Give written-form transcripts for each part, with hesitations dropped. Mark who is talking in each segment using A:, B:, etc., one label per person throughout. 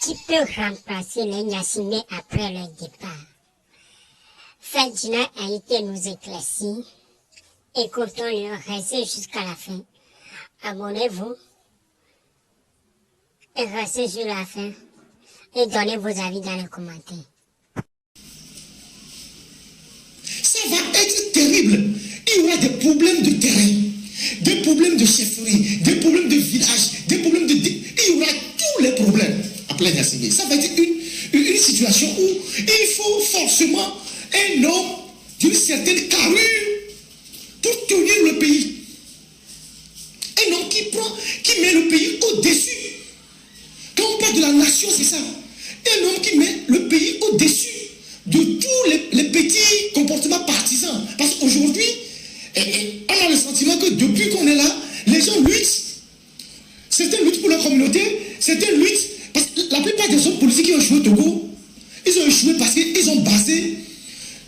A: qui peut remplacer les Niassimé après leur départ. Ferdinand a été nous éclairci. Écoutons-le, restez jusqu'à la fin. Abonnez-vous et restez sur la fin et donnez vos avis dans les commentaires.
B: Ça va être terrible. Il y aura des problèmes de terrain, des problèmes de chefferie, des problèmes de village, des problèmes de... Il y aura tous les problèmes à plein Niassimé. Ça va être une situation où il faut forcément un homme d'une certaine carrure pour tenir le pays. Un homme qui met le pays au-dessus. Quand on parle de la nation, c'est ça. Un homme qui met le pays au-dessus de tous les petits comportements partisans. Parce qu'aujourd'hui, on a le sentiment que depuis qu'on est là, les gens luttent. Certains luttent pour leur communauté, certains luttent parce que la plupart des hommes politiques qui ont échoué au Togo, ils ont échoué parce qu'ils ont basé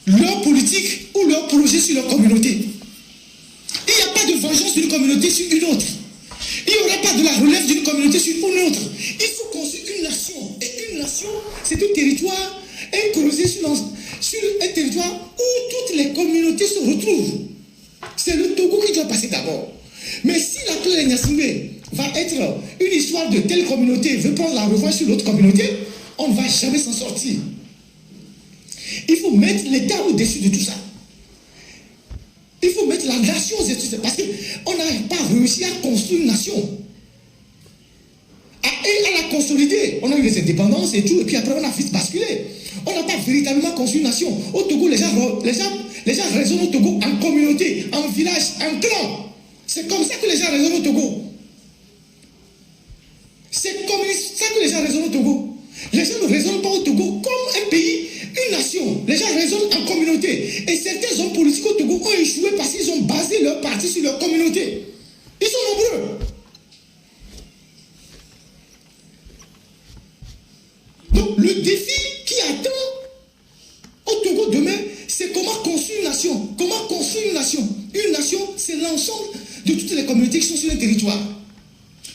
B: leur politique ou leur projet sur leur communauté. Il n'y a pas de vengeance d'une communauté sur une autre. Il n'y aura pas de la relève d'une communauté sur une autre. Il faut construire une nation. Et une nation, c'est un territoire incrusté sur un territoire où toutes les communautés se retrouvent. C'est le Togo qui doit passer d'abord. Mais si la plaine Niassimé va être une histoire de telle communauté veut prendre la revanche sur l'autre communauté, on ne va jamais s'en sortir. Il faut mettre l'État au-dessus de tout ça. Il faut mettre la nation au-dessus de ça. Parce qu'on n'a pas réussi à construire une nation. Et à la consolider. On a eu les indépendances et tout, et puis après on a vite basculé. On n'a pas véritablement construit une nation. Au Togo, les gens raisonnent au Togo en communauté, en village, en clan. C'est comme ça que les gens raisonnent au Togo. C'est comme ça que les gens raisonnent au Togo. Les gens ne raisonnent pas au Togo comme un pays, une nation. Les gens raisonnent en communauté. Et certains hommes politiques au Togo ont échoué parce qu'ils ont basé leur parti sur leur communauté. Ils sont nombreux. Donc le défi qui attend au Togo demain, c'est comment construire une nation. Comment construire une nation? Une nation, c'est l'ensemble de toutes les communautés qui sont sur un territoire.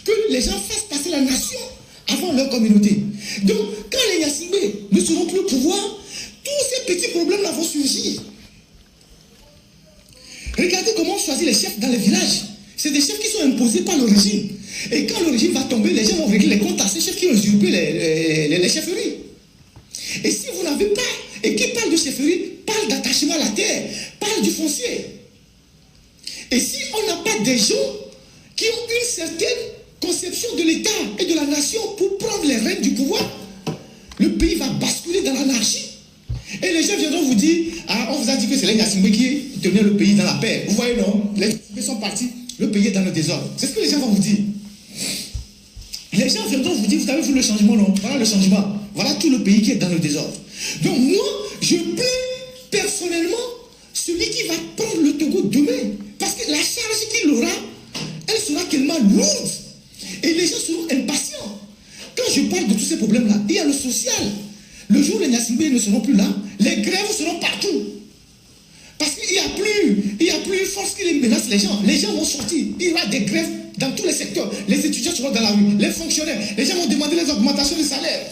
B: Que les gens fassent passer la nation avant leur communauté. Donc, quand les Niassimé ne seront plus au pouvoir, tous ces petits problèmes-là vont surgir. Regardez comment on choisit les chefs dans les villages. C'est des chefs qui sont imposés par le régime. Et quand le régime va tomber, les gens vont régler les comptes à ces chefs qui ont usurpé les chefferies. Et si vous n'avez pas, et qui parle de chefferie, parle d'attachement à la terre, parle du foncier. Et si on n'a pas des gens qui ont une certaine conception de l'État et de la nation pour prendre les rênes du pouvoir, le pays va basculer dans l'anarchie. Et les gens viendront vous dire, ah, on vous a dit que c'est les Niassimé qui tenaient le pays dans la paix. Vous voyez, non? Les Niassimé sont partis, le pays est dans le désordre. C'est ce que les gens vont vous dire. Les gens viendront vous dire, vous avez vu le changement, non? Voilà le changement. Voilà tout le pays qui est dans le désordre. Donc moi, je plains personnellement celui qui va prendre le Togo demain. Parce que la charge qu'il aura, elle sera tellement lourde. Et les gens seront impatients. Quand je parle de tous ces problèmes-là, il y a le social. Le jour où les Niassimé ne seront plus là, les grèves seront partout. Parce qu'il n'y a plus une force qui les menace les gens. Les gens vont sortir. Il y aura des grèves dans tous les secteurs. Les étudiants seront dans la rue, les fonctionnaires. Les gens vont demander les augmentations de salaire.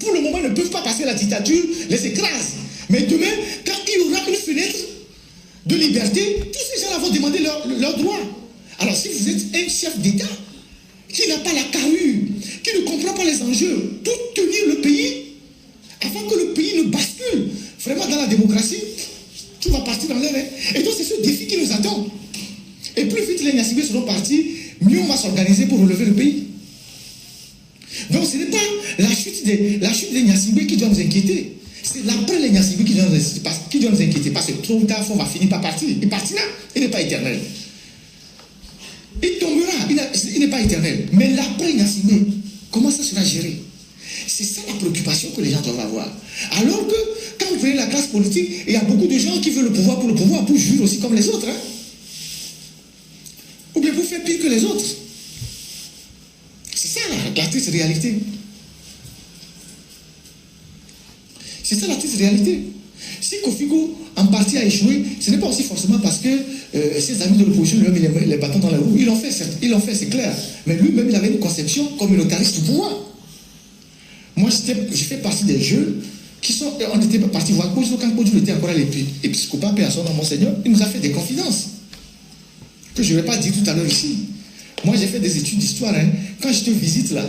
B: Pour le moment, ils ne peuvent pas passer la dictature, les écrase. Mais demain, quand il y aura une fenêtre de liberté, tous ces gens-là vont demander leurs droits. Alors si vous êtes un chef d'État qui n'a pas la carrure, qui ne comprend pas les enjeux pour tenir le pays, afin que le pays ne bascule vraiment dans la démocratie, tout va partir dans l'air. Et donc c'est ce défi qui nous attend. Et plus vite les Niassimé seront partis, mieux on va s'organiser pour relever le pays. Donc ce n'est pas la chute des Niassimé qui doit nous inquiéter. C'est l'après les Niassimé qui doit nous inquiéter. Parce que trop tard, on va finir par partir. Il partira, il n'est pas éternel. Il tombera, il n'est pas éternel. Mais l'après Niassimé, comment ça sera géré? C'est ça la préoccupation que les gens doivent avoir. Alors que, quand vous prenez la classe politique, il y a beaucoup de gens qui veulent le pouvoir, pour jouir aussi comme les autres. Hein? Ou bien pour faire pire que les autres. C'est ça la triste réalité. C'est ça la triste réalité. Si Kofigo en partie a échoué, ce n'est pas aussi forcément parce que ses amis de l'opposition lui ont mis les bâtons dans la roue. Ils l'ont fait, c'est clair. Mais lui-même, il avait une conception communautariste du pouvoir. Moi, je fais partie des jeunes qui sont... On était partis voir Kojo, quand Kojo était encore à l'épiscopat, paix à son nom, Monseigneur, il nous a fait des confidences que je ne vais pas dire tout à l'heure ici. Moi, j'ai fait des études d'histoire. Hein. Quand je te visite là,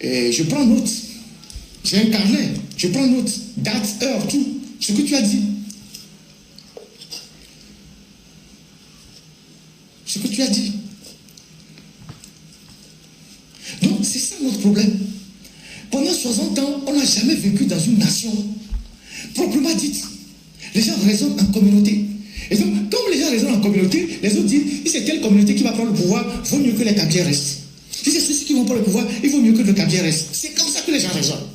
B: je prends note. J'ai un carnet. Je prends note. Date, heure, tout. Ce que tu as dit. Ce que tu as dit. Donc, c'est ça notre problème. Pendant 60 ans, on n'a jamais vécu dans une nation proprement dite. Les gens raisonnent en communauté. Et donc, comme les gens raisonnent en communauté, les autres disent, si c'est telle communauté qui va prendre le pouvoir, il vaut mieux que les Kabyles restent. Si c'est ceux-ci qui vont prendre le pouvoir, il vaut mieux que le Kabyles reste. C'est comme ça que les gens raisonnent.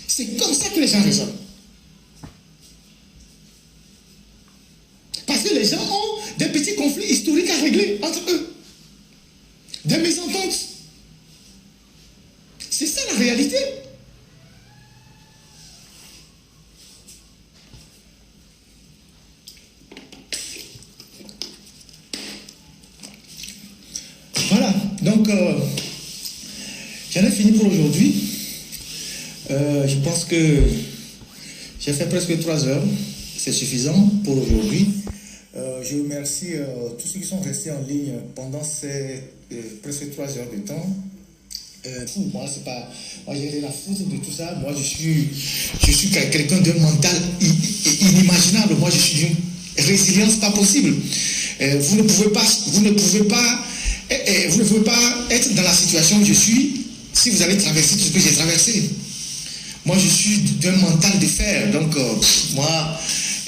B: C'est comme ça que les gens raisonnent. Parce que les gens ont des petits conflits historiques à régler entre eux. Des mésententes. C'est ça la réalité. Voilà, donc j'en ai fini pour aujourd'hui. Je pense que j'ai fait presque 3 heures. C'est suffisant pour aujourd'hui. Je remercie tous ceux qui sont restés en ligne pendant ces presque 3 heures de temps. Moi, c'est pas. Moi, j'ai rien à foutre de tout ça. Moi, je suis quelqu'un d'un mental inimaginable. Moi, je suis d'une résilience pas possible. Vous ne pouvez pas être dans la situation où je suis si vous avez traversé tout ce que j'ai traversé. Moi, je suis d'un mental de fer. Donc, moi,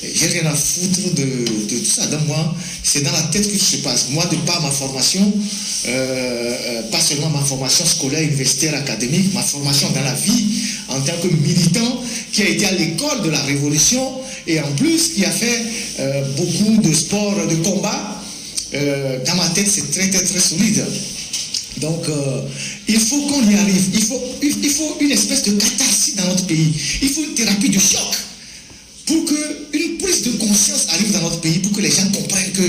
B: j'ai rien à foutre de tout ça. Donc, moi, c'est dans la tête que ça se passe. Moi, de par ma formation, pas seulement ma formation scolaire, universitaire, académique, ma formation dans la vie en tant que militant qui a été à l'école de la Révolution et en plus qui a fait beaucoup de sports de combat. Dans ma tête, c'est très, très, très solide. Donc, il faut qu'on y arrive. Il faut une espèce de catharsis dans notre pays. Il faut une thérapie de choc pour qu'une prise de conscience arrive dans notre pays, pour que les gens comprennent que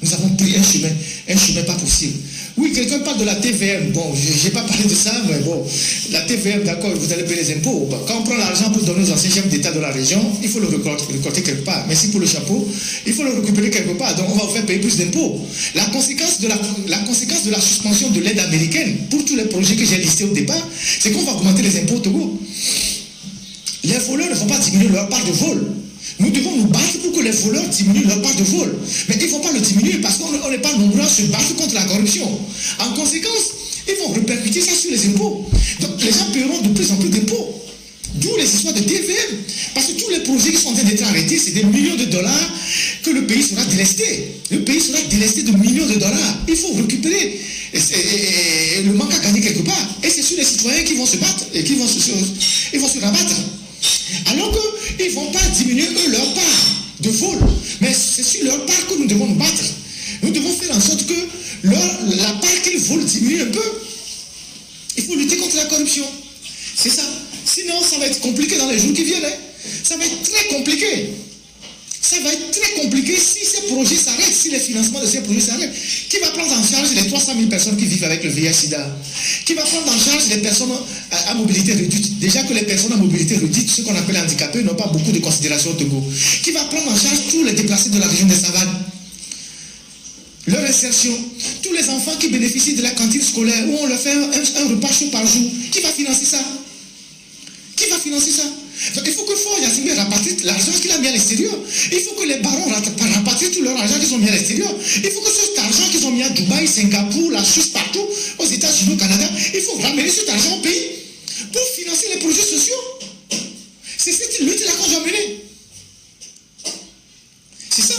B: nous avons pris un chemin pas possible. Oui, quelqu'un parle de la TVM. Bon, je n'ai pas parlé de ça, mais bon, la TVM, d'accord, vous allez payer les impôts. Bon, quand on prend l'argent pour donner aux anciens chefs d'État de la région, il faut le récolter quelque part. Merci pour le chapeau, il faut le récupérer quelque part. Donc, on va vous faire payer plus d'impôts. La conséquence de la suspension de l'aide américaine pour tous les projets que j'ai listés au départ, c'est qu'on va augmenter les impôts au Togo. Les voleurs ne vont pas diminuer leur part de vol. Nous devons nous battre pour que les voleurs diminuent leur part de vol. Mais ils ne vont pas le diminuer parce qu'on n'est pas nombreux à se battre contre la corruption. En conséquence, ils vont répercuter ça sur les impôts. Donc les gens paieront de plus en plus d'impôts. D'où les histoires de TVM. Parce que tous les projets qui sont en train d'être arrêtés, c'est des millions de dollars que le pays sera délesté. Le pays sera délesté de millions de dollars. Il faut récupérer le manque à gagner quelque part. Et c'est sur les citoyens qui vont se battre et qui vont se rabattre. Alors qu'ils ne vont pas diminuer eux leur part de vol, mais c'est sur leur part que nous devons nous battre. Nous devons faire en sorte que la part qu'ils volent diminue un peu. Il faut lutter contre la corruption. C'est ça. Sinon, ça va être compliqué dans les jours qui viennent. Hein. Ça va être très compliqué. Ça va être très compliqué si ces projets s'arrêtent, si les financements de ces projets s'arrêtent. Qui va prendre en charge les 300 000 personnes qui vivent avec le VIH-Sida? Qui va prendre en charge les personnes à mobilité réduite? Déjà que les personnes à mobilité réduite, ceux qu'on appelle handicapés, n'ont pas beaucoup de considération au Togo. Qui va prendre en charge tous les déplacés de la région des savanes? Leur insertion. Tous les enfants qui bénéficient de la cantine scolaire, où on leur fait un repas chaud par jour. Qui va financer ça? Qui va financer ça? Donc il faut que Faure Gnassingbé rapatrie l'argent qu'il a mis à l'extérieur. Il faut que les barons rapatrient tout leur argent qu'ils ont mis à l'extérieur. Il faut que cet argent qu'ils ont mis à Dubaï, Singapour, la Suisse, partout, aux États-Unis, au Canada, il faut ramener cet argent au pays pour financer les projets sociaux. C'est cette lutte-là qu'on doit mener. C'est ça.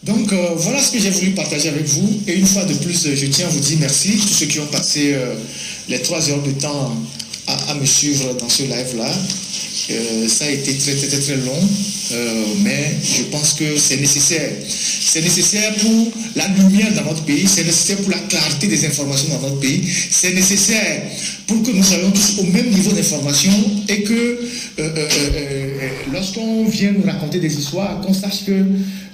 B: Donc voilà ce que j'ai voulu partager avec vous. Et une fois de plus, je tiens à vous dire merci, tous ceux qui ont passé les 3 heures de temps à me suivre dans ce live-là. Ça a été très long, mais je pense que c'est nécessaire. C'est nécessaire pour la lumière dans notre pays, c'est nécessaire pour la clarté des informations dans notre pays, c'est nécessaire pour que nous soyons tous au même niveau d'information et que lorsqu'on vient nous raconter des histoires, qu'on sache que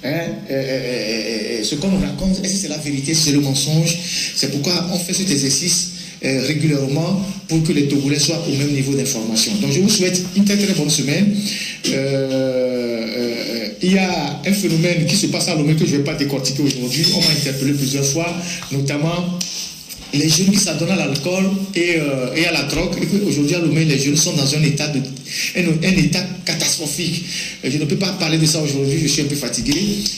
B: ce qu'on nous raconte, est-ce que c'est la vérité, c'est le mensonge. C'est pourquoi on fait cet exercice régulièrement pour que les Togolais soient au même niveau d'information. Donc je vous souhaite une très bonne semaine. Il y a un phénomène qui se passe à Lomé que je ne vais pas décortiquer aujourd'hui. On m'a interpellé plusieurs fois, notamment les jeunes qui s'adonnent à l'alcool et à la drogue. Aujourd'hui à Lomé, les jeunes sont dans un état catastrophique. Je ne peux pas parler de ça aujourd'hui, je suis un peu fatigué.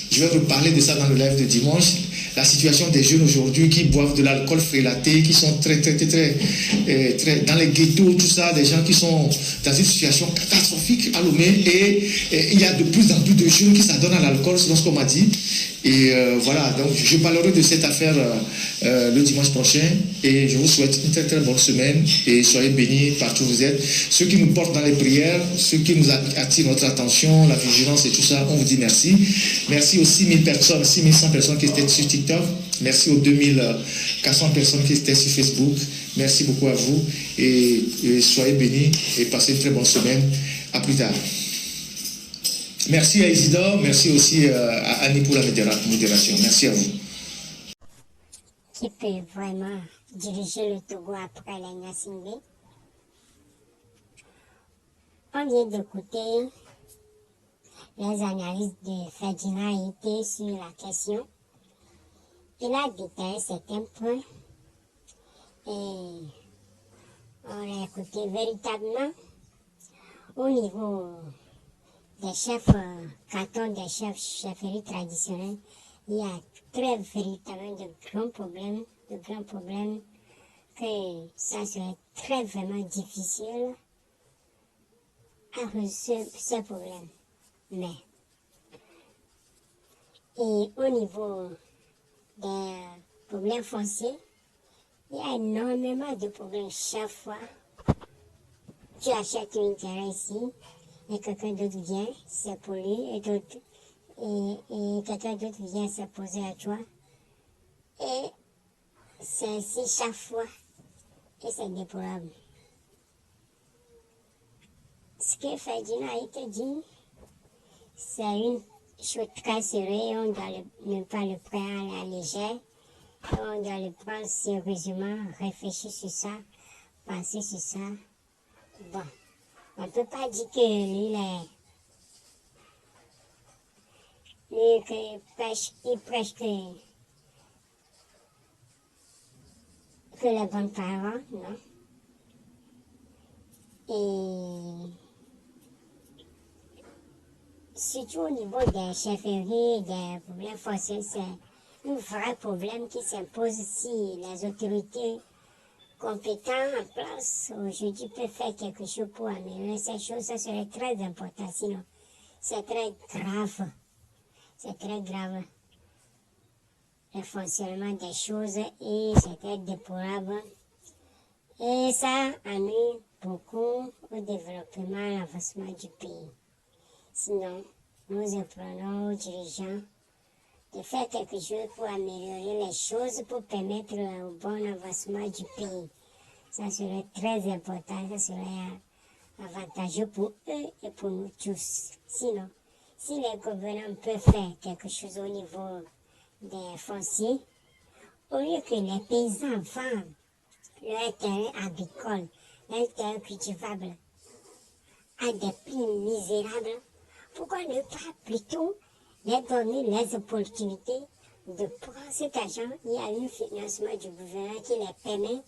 B: Je vais reparler de ça dans le live de dimanche. La situation des jeunes aujourd'hui qui boivent de l'alcool frélaté, qui sont très dans les ghettos, tout ça, des gens qui sont dans une situation catastrophique à Lomé, et il y a de plus en plus de jeunes qui s'adonnent à l'alcool, c'est ce qu'on m'a dit. Et voilà, donc je parlerai de cette affaire le dimanche prochain, et je vous souhaite une très bonne semaine, et soyez bénis partout où vous êtes. Ceux qui nous portent dans les prières, ceux qui nous attirent notre attention, la vigilance et tout ça, on vous dit merci. Merci aux 6000 personnes, 6100 personnes qui étaient sur TikTok. Merci aux 2400 personnes qui étaient sur Facebook. Merci beaucoup à vous, et soyez bénis et passez une très bonne semaine. À plus tard. Merci à Isidore, merci aussi à Annie pour la modération. Merci à vous.
A: Qui peut vraiment diriger le Togo après la Gnassingbé? On vient d'écouter les analyses de Ferdinand Hité sur la question. Il a détaillé certains points et on l'a écouté véritablement au niveau des chefs cantons, des chefferies traditionnelles. Il y a véritablement de grands problèmes que ça serait très vraiment difficile à résoudre ces problèmes. Mais, et au niveau des problèmes fonciers, il y a énormément de problèmes chaque fois. Tu achètes un terrain ici, et quelqu'un d'autre vient, c'est pour lui, et quelqu'un d'autre vient se poser à toi. Et c'est ainsi chaque fois, et c'est déplorable. Ce que Ferdinand a été dit, c'est une chose très sérieuse, on ne doit ne pas le prendre à la légère, on doit le prendre sérieusement, réfléchir sur ça, penser sur ça. Bon, on ne peut pas dire que lui il prêche que les bonnes paroles, non. Et surtout au niveau des chefferies, des problèmes fonciers, c'est un vrai problème qui s'impose si les autorités compétentes en place aujourd'hui peuvent faire quelque chose pour améliorer ces choses. Ça serait très important, sinon c'est très grave. C'est très grave le fonctionnement des choses et c'est très déplorable. Et ça ennuie beaucoup au développement et l'avancement du pays. Sinon, nous apprenons aux dirigeants de faire quelque chose pour améliorer les choses, pour permettre un bon avancement du pays. Ça serait très important, ça serait avantageux pour eux et pour nous tous. Sinon, si les gouvernants peuvent faire quelque chose au niveau des fonciers, au lieu que les paysans vendent leur terrain agricole, leur terrain cultivable à des prix misérables, pourquoi ne pas plutôt leur donner les opportunités de prendre cet argent? Il y a un financement du gouvernement qui les permet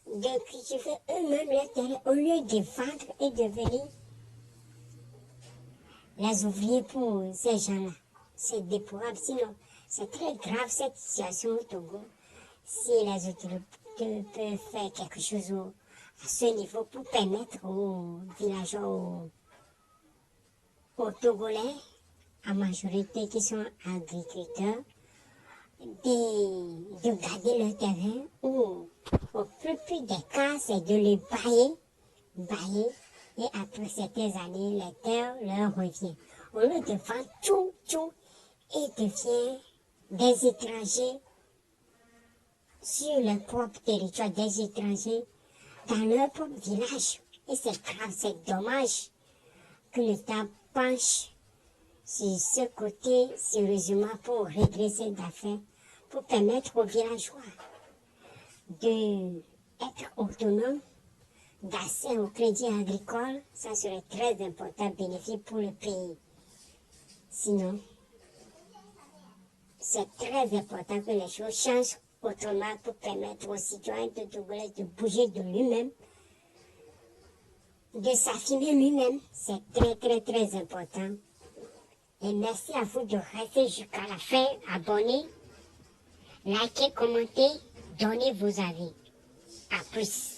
A: de cultiver eux-mêmes leur terrain au lieu de vendre et de venir les ouvriers pour ces gens-là. C'est déplorable. Sinon, c'est très grave cette situation au Togo. Si les autorités peuvent faire quelque chose à ce niveau pour permettre aux villageois, aux Togolais, en majorité qui sont agriculteurs, de garder leur terrain ou au plus des cas, c'est de les bailler Et après certaines années, les terres leur revient. Au lieu de vendre tout, ils deviennent des étrangers sur leur propre territoire, des étrangers dans leur propre village. Et c'est grave, c'est dommage que l'État penche sur ce côté, sérieusement, pour régler cette affaire, pour permettre aux villageois d'être autonomes, d'accès au crédit agricole. Ça serait très important, bénéfique pour le pays. Sinon, c'est très important que les choses changent autrement pour permettre aux citoyens de Togolais de bouger de lui-même, de s'affirmer lui-même. C'est très important. Et merci à vous de rester jusqu'à la fin, abonnez, likez, commentez, donnez vos avis. À plus.